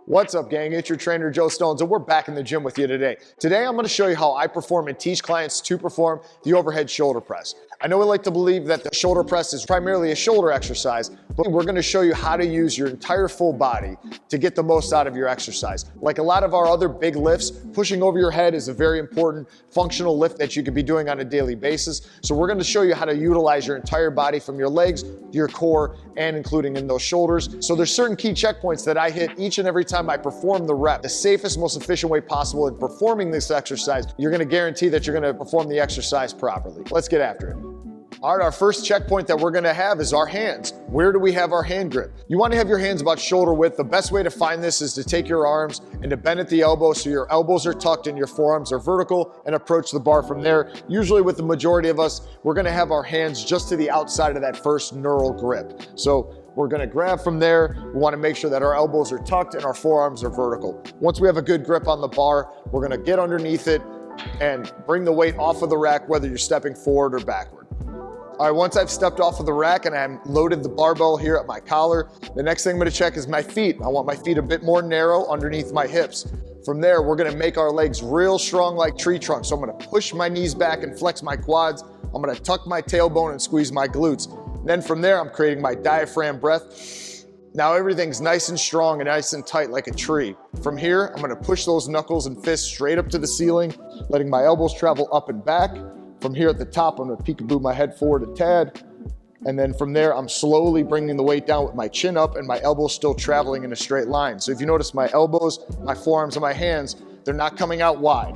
What's up, gang? It's your trainer, Joe Stones, and we're back in the gym with you today. Today, I'm going to show you how I perform and teach clients to perform the overhead shoulder press. I know we like to believe that the shoulder press is primarily a shoulder exercise, but we're going to show you how to use your entire full body to get the most out of your exercise. Like a lot of our other big lifts, pushing over your head is a very important functional lift that you could be doing on a daily basis. So we're going to show you how to utilize your entire body from your legs to your core and including in those shoulders. So there's certain key checkpoints that I hit each and every time I perform the rep. The safest, most efficient way possible in performing this exercise, you're going to guarantee that you're going to perform the exercise properly. Let's get after it. All right, our first checkpoint that we're gonna have is our hands. Where do we have our hand grip? You wanna have your hands about shoulder width. The best way to find this is to take your arms and to bend at the elbow so your elbows are tucked and your forearms are vertical, and approach the bar from there. Usually with the majority of us, we're gonna have our hands just to the outside of that first neural grip. So we're gonna grab from there. We wanna make sure that our elbows are tucked and our forearms are vertical. Once we have a good grip on the bar, we're gonna get underneath it and bring the weight off of the rack, whether you're stepping forward or backward. All right, once I've stepped off of the rack and I'm loaded the barbell here at my collar, the next thing I'm gonna check is my feet. I want my feet a bit more narrow underneath my hips. From there, we're gonna make our legs real strong like tree trunks. So I'm gonna push my knees back and flex my quads. I'm gonna tuck my tailbone and squeeze my glutes. Then from there, I'm creating my diaphragm breath. Now everything's nice and strong and nice and tight like a tree. From here, I'm gonna push those knuckles and fists straight up to the ceiling, letting my elbows travel up and back. From here at the top, I'm gonna peekaboo my head forward a tad. And then from there, I'm slowly bringing the weight down with my chin up and my elbows still traveling in a straight line. So if you notice my elbows, my forearms, and my hands, they're not coming out wide.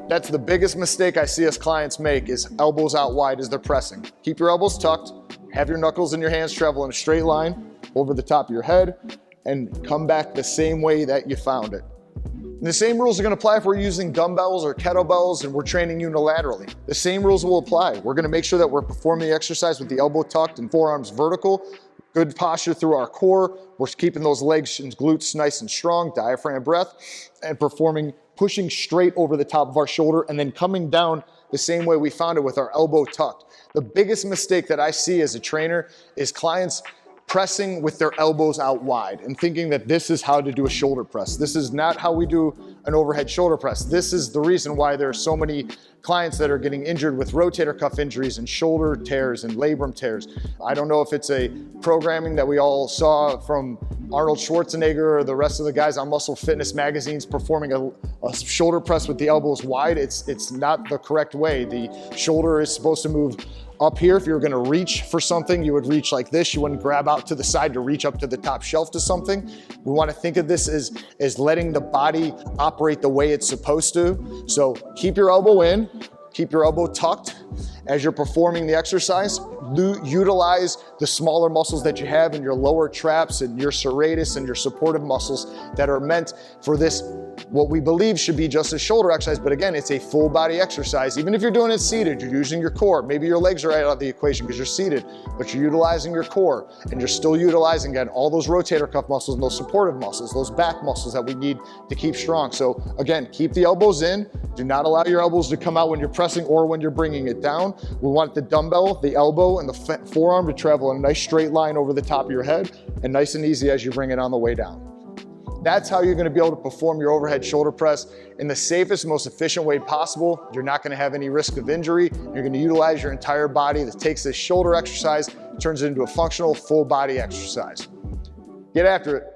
That's the biggest mistake I see us clients make, is elbows out wide as they're pressing. Keep your elbows tucked, have your knuckles and your hands travel in a straight line over the top of your head, and come back the same way that you found it. And the same rules are gonna apply if we're using dumbbells or kettlebells and we're training unilaterally. The same rules will apply. We're gonna make sure that we're performing the exercise with the elbow tucked and forearms vertical, good posture through our core. We're keeping those legs and glutes nice and strong, diaphragm breath, and pushing straight over the top of our shoulder and then coming down the same way we found it with our elbow tucked. The biggest mistake that I see as a trainer is clients pressing with their elbows out wide and thinking that this is how to do a shoulder press. This is not how we do an overhead shoulder press. This is the reason why there are so many clients that are getting injured with rotator cuff injuries and shoulder tears and labrum tears. I don't know if it's a programming that we all saw from Arnold Schwarzenegger or the rest of the guys on Muscle Fitness magazines performing a shoulder press with the elbows wide. It's not the correct way. The shoulder is supposed to move up here. If you're gonna reach for something, you would reach like this. You wouldn't grab out to the side to reach up to the top shelf to something. We wanna think of this as letting the body operate the way it's supposed to. So keep your elbow in, keep your elbow tucked as you're performing the exercise. Utilize the smaller muscles that you have in your lower traps and your serratus and your supportive muscles that are meant for this, what we believe should be just a shoulder exercise, but again, it's a full body exercise. Even if you're doing it seated, you're using your core. Maybe your legs are out of the equation because you're seated, but you're utilizing your core and you're still utilizing, again, all those rotator cuff muscles and those supportive muscles, those back muscles that we need to keep strong. So again, keep the elbows in. Do not allow your elbows to come out when you're pressing or when you're bringing it down. We want the dumbbell, the elbow, and the forearm to travel in a nice straight line over the top of your head and nice and easy as you bring it on the way down. That's how you're gonna be able to perform your overhead shoulder press in the safest, most efficient way possible. You're not gonna have any risk of injury. You're gonna utilize your entire body that takes this shoulder exercise, turns it into a functional full body exercise. Get after it.